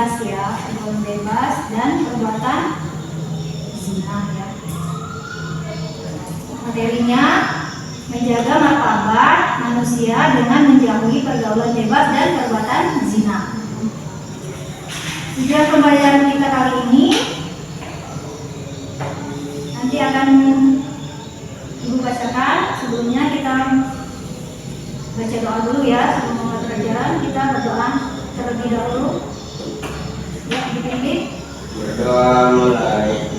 jelas ya, pergaulan bebas dan perbuatan zina ya. Materinya menjaga martabat manusia dengan menjauhi pergaulan bebas dan perbuatan zina. Tujuan pembelajaran kita kali ini nanti akan Ibu bacakan. Sebelumnya kita baca doa dulu ya sebelum memulai pelajaran. Kita berdoa terlebih dahulu. Ya, dipimpin. Berdoa mulai.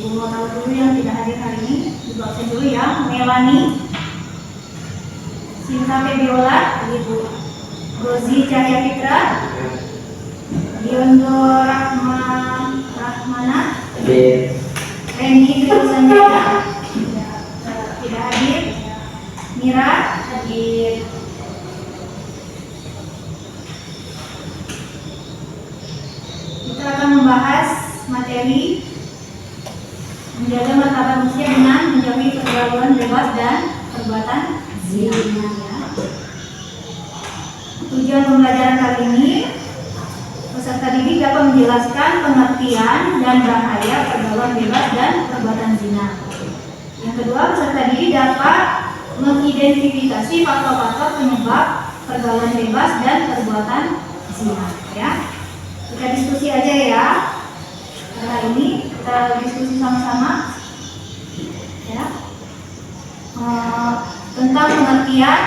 Ibu mau tahu dulu yang tidak hadir hari ini, Ibu absen dulu ya. Melani, Sinta Febiola, Ibu Rozi Cahya Fitra, Diondo Rahmana, Reni Triusanjaya tidak hadir, Mira hadir. Kita akan membahas materi menjaga martabat manusia dengan menjauhi pergaulan bebas dan perbuatan zina ya. Tujuan pembelajaran kali ini, peserta didik dapat menjelaskan pengertian dan bahaya pergaulan bebas dan perbuatan zina. Yang kedua, peserta didik dapat mengidentifikasi faktor-faktor penyebab pergaulan bebas dan perbuatan zina ya. Kita diskusi aja ya. Hari ini kita diskusi sama-sama ya, tentang pengertian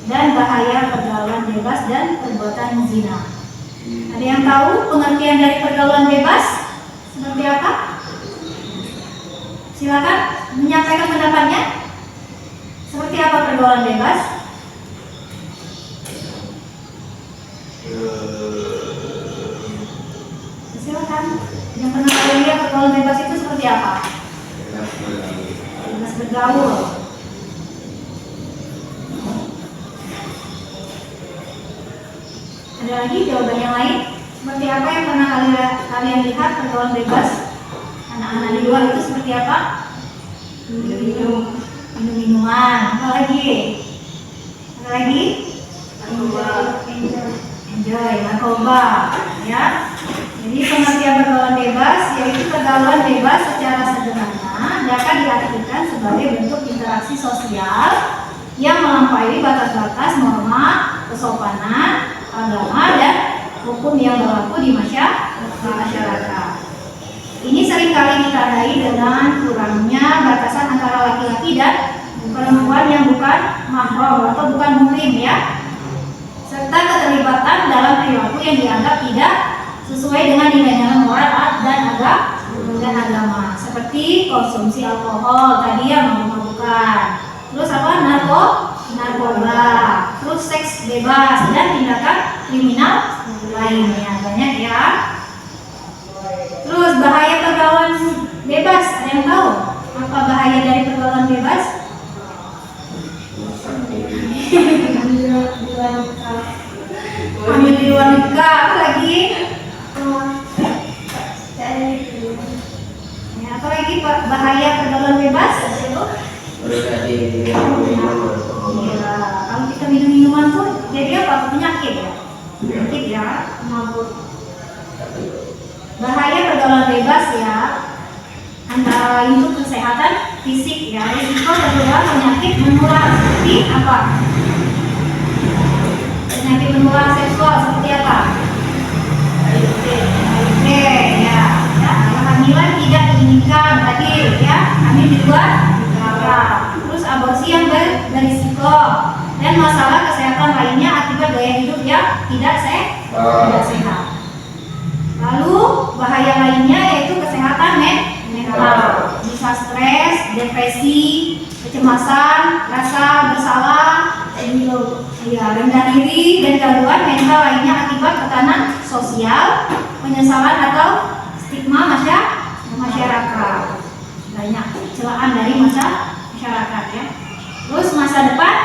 dan bahaya pergaulan bebas dan perbuatan zina. Ada yang tahu pengertian dari pergaulan bebas seperti apa? Silakan menyampaikan pendapatnya. Seperti apa pergaulan bebas? Silakan. Yang pernah kalian lihat pergaulan bebas itu seperti apa? Bebas bergaul. Ada lagi jawaban yang lain? Seperti apa yang pernah kalian lihat pergaulan bebas? Anak-anak di luar itu seperti apa? Minum-minuman. Apa lagi? Ada lagi? Enjoy, narkoba. Ya. Jadi pengertian pergaulan bebas yaitu pergaulan bebas secara sederhana dapat diartikan sebagai bentuk interaksi sosial yang melampaui batas-batas norma, kesopanan, agama, dan hukum yang berlaku di masyarakat. Ini seringkali ditandai dengan kurangnya batasan antara laki-laki dan perempuan yang bukan mahram atau bukan muhrim ya, serta keterlibatan dalam perilaku yang dianggap tidak sesuai dengan nilai-nilai moral dan agama, seperti konsumsi alkohol tadi yang mabuk-mabukan, terus apa narkoba, terus seks bebas dan tindakan kriminal lainnya banyak ya. Terus bahaya pergaulan bebas, ada yang tahu apa bahaya dari pergaulan bebas? Hamil di luar nikah, apa lagi? Ya, apa lagi bahaya pergaulan bebas? Iya, kalau kita minum minuman tuh jadi apa? Penyakit ya, penyakit ya, mabuk. Bahaya pergaulan bebas ya, antara lain itu kesehatan fisik ya, risiko tertular penyakit menular seperti apa? Penyakit menular seksual seperti apa? HIV, kehamilan tidak diinginkan tadi ya, hamil di luar nikah. Terus aborsi yang berisiko dan masalah kesehatan lainnya akibat gaya hidup yang tidak sehat. Lalu bahaya lainnya yaitu kesehatan mental, bisa stres, depresi, kecemasan, rasa bersalah, rendah diri dan gangguan mental lainnya akibat tekanan sosial, penyesalan atau stigma masyarakat. Banyak celaan dari masyarakat ya. Terus masa depan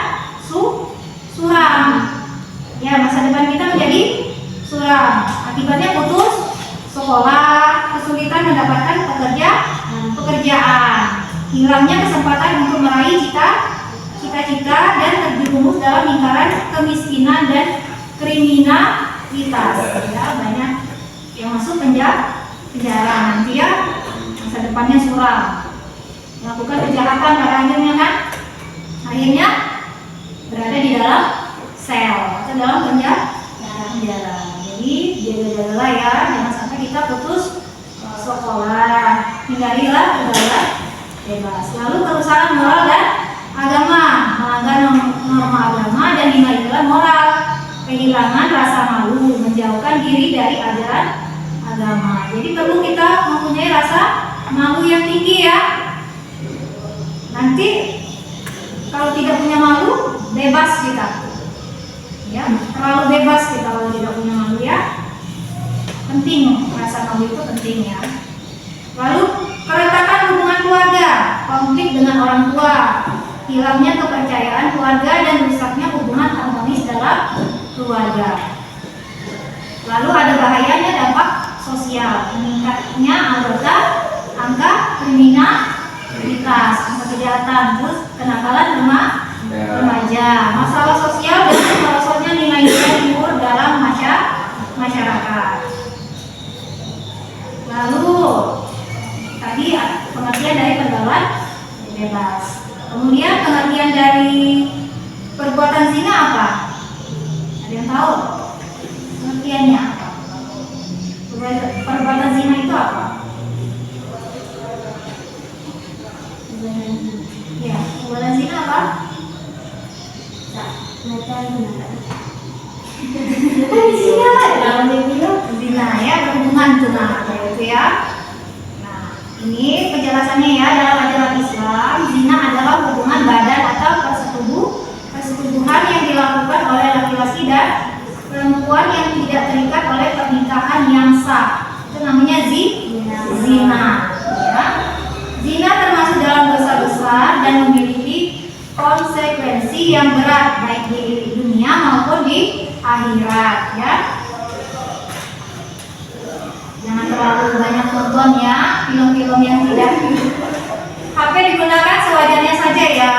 suram. Ya, masa depan kita menjadi suram. Akibatnya putus sekolah, kesulitan mendapatkan pekerjaan, hilangnya kesempatan untuk meraih cita-cita dan terjerumus dalam lingkaran kemiskinan dan kriminalitas. Ya, banyak yang masuk penjara nanti ya, masa depannya suram, melakukan kejahatan pada akhirnya berada di dalam sel atau dalam penjara. Jadi jaga-jagalah ya, jangan sampai kita putus sekolah, hindarilah kegagalan bebas. Lalu kerusakan moral dan agama, melanggar norma agama dan nilai-nilai moral, kehilangan rasa malu, menjauhkan diri dari ajaran agama. Jadi perlu kita mempunyai rasa malu yang tinggi ya. Nanti kalau tidak punya malu, bebas kita. Ya, terlalu bebas kita kalau tidak punya malu ya. Penting, rasa malu itu penting ya. Lalu keretakan hubungan keluarga, konflik dengan orang tua, hilangnya kepercayaan keluarga dan rusaknya hubungan harmonis dalam keluarga. Lalu ada bahayanya dampak sosial, meningkatnya angka kriminalitas, angka kejahatan, terus kenakalan remaja, masalah sosial dan merosotnya nilai-nilai timur dalam masyarakat. Lalu tadi pengertian dari pergaulan bebas. Kemudian pengertian dari perbuatan zina apa? Ada yang tahu? Pengertiannya apa? Perbuatan zina itu apa? Ya, perbuatan zina apa? Zina ya, berhubungan tunang itu ya. Nah, ini penjelasannya ya, dalam ajaran Islam, zina adalah hubungan badan atau persetubuhan yang dilakukan oleh laki-laki dan perempuan yang tidak terikat oleh pernikahan yang sah. Itu namanya zina. Ya. Zina termasuk dalam dosa besar dan memiliki konsekuensi yang berat baik di dunia maupun di akhirat ya. Jangan terlalu banyak nonton ya film-film yang tidak. HP digunakan sewajarnya saja ya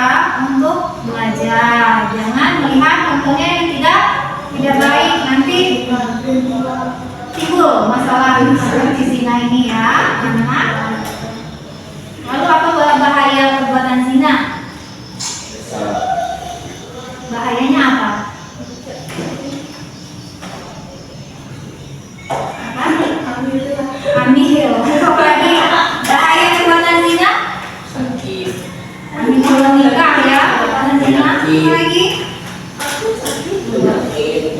untuk belajar. Jangan melihat contohnya yang tidak baik, nanti timbul masalah seperti zina ini ya, anak. Lalu apa bahaya perbuatan zina? Bahayanya apa? Hamil. Apalagi bahaya perbuatan zina? Hamil belum nikah ya, perbuatan zina. Apalagi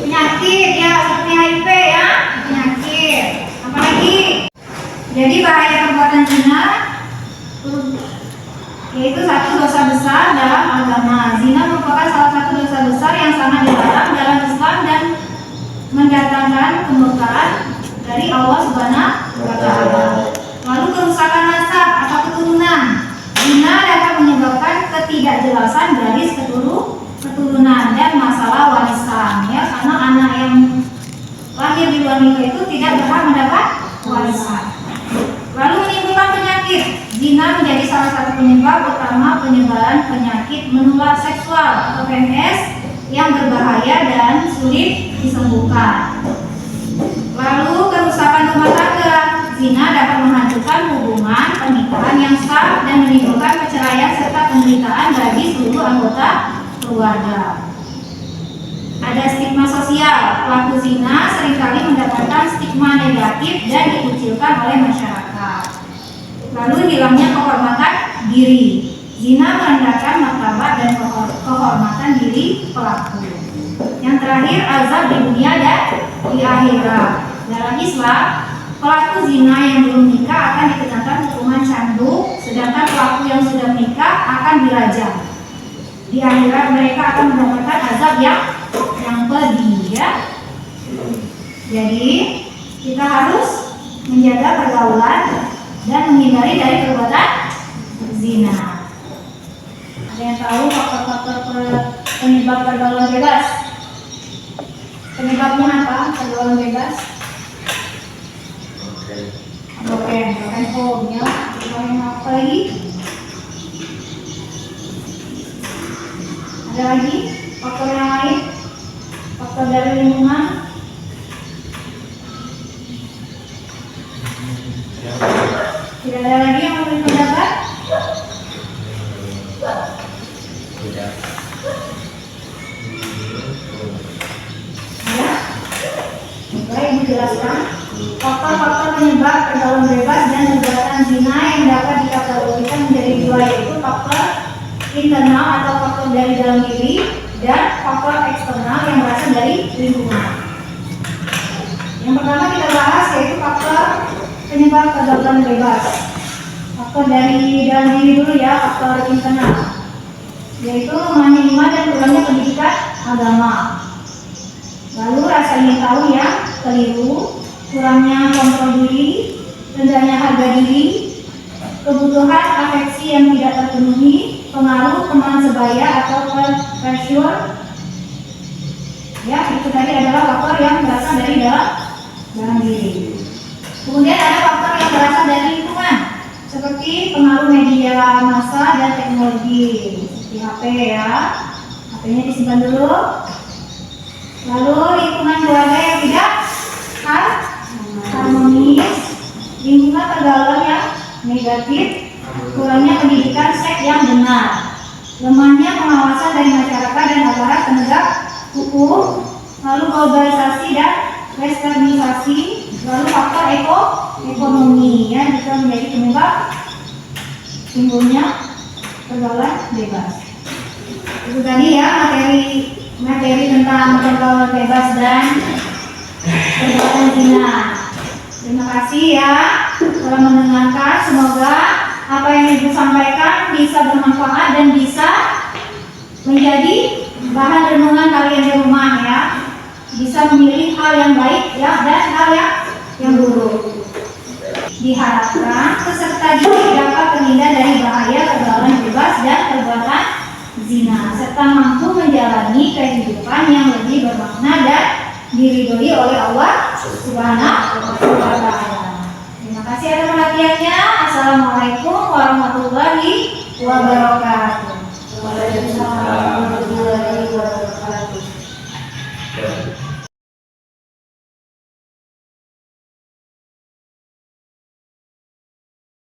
penyakit ya, seperti HIV ya, penyakit. Apalagi? Jadi bahaya perbuatan zina yaitu satu dosa besar dalam agama. Zina merupakan salah satu dosa besar yang sangat dilarang dalam Islam dan mendatangkan kemurkaan dari Allah Subhanahu wa Ta'ala. Lalu kerusakan nasab atau keturunan. Zina dapat menyebabkan ketidakjelasan garis keturunan dan masalah warisan ya, karena anak yang lahir di luar nikah itu tidak berhak mendapat warisan. Lalu menimbulkan penyakit. Zina menjadi salah satu penyebab utama penyebaran penyakit menular seksual atau PMS yang berbahaya dan sulit disembuhkan. Lalu kerusakan rumah tangga. Zina dapat menghancurkan hubungan pernikahan yang sah dan menimbulkan perceraian serta penderitaan bagi seluruh anggota keluarga. Ada stigma sosial. Pelaku zina seringkali mendapatkan stigma negatif dan dikucilkan oleh masyarakat. Lalu hilangnya kehormatan diri. Zina merendahkan martabat dan kehormatan diri pelaku. Yang terakhir, azab di dunia dan di akhirat. Dalam Islam, pelaku zina yang belum nikah akan dikenakan hukuman cambuk, sedangkan pelaku yang sudah menikah akan dirajam. Di akhirat mereka akan mendapatkan azab yang pedih, ya. Jadi kita harus menjaga pergaulan dan menghindari dari perbuatan zina. Ada yang tahu faktor-faktor penyebab pergaulan bebas? Penyebabnya apa? Pergaulan bebas? Oke, handphone ya. Yang apa lagi? Ada lagi faktor yang lain? Faktor dari lingkungan? Tidak ada lagi yang memberi pendapat? Tidak. Ya. Baik, Ibu jelaskan. Faktor-faktor penyebab pergaulan bebas dan perbuatan zina yang dapat dikategorikan menjadi dua, yaitu faktor internal atau faktor dari dalam diri dan faktor eksternal yang berasal dari lingkungan. Yang pertama kita bahas yaitu faktor penyebab pergaulan bebas. Faktor dari dalam diri dulu ya, faktor internal, yaitu lemahnya iman dan kurangnya pendidikan agama. Lalu rasa ingin tahu yang keliru, kurangnya kontrol diri, rendahnya harga diri, kebutuhan afeksi yang tidak terpenuhi, pengaruh teman sebaya atau pressure. Ya, itu tadi adalah faktor yang berasal dari dalam diri. Kemudian ada faktor yang berasal dari lingkungan, seperti pengaruh media massa dan teknologi, seperti HP ya. HP-nya disimpan dulu. Lalu lingkungan keluarga yang tidak harmonis, lingkungan pergaulan yang negatif, kurangnya pendidikan seks yang benar, lemahnya pengawasan dari masyarakat dan aparat penegak hukum, lalu globalisasi dan westernisasi, lalu faktor ekonomi ya, bisa menjadi penyebab timbulnya pergaulan bebas. Itu tadi ya materi tentang pergaulan bebas dan perbuatan zina. Terima kasih ya telah mendengarkan. Semoga apa yang Ibu sampaikan bisa bermanfaat dan bisa menjadi bahan renungan kalian di rumah ya. Bisa memilih hal yang baik ya dan hal yang buruk. Diharapkan peserta didik dapat terhindar dari bahaya pergaulan bebas dan perbuatan zina, serta mampu menjalani kehidupan yang lebih bermakna dan diridhoi oleh Allah Subhanahu wa Ta'ala. Terima kasih atas perhatiannya. Assalamualaikum warahmatullahi wabarakatuh.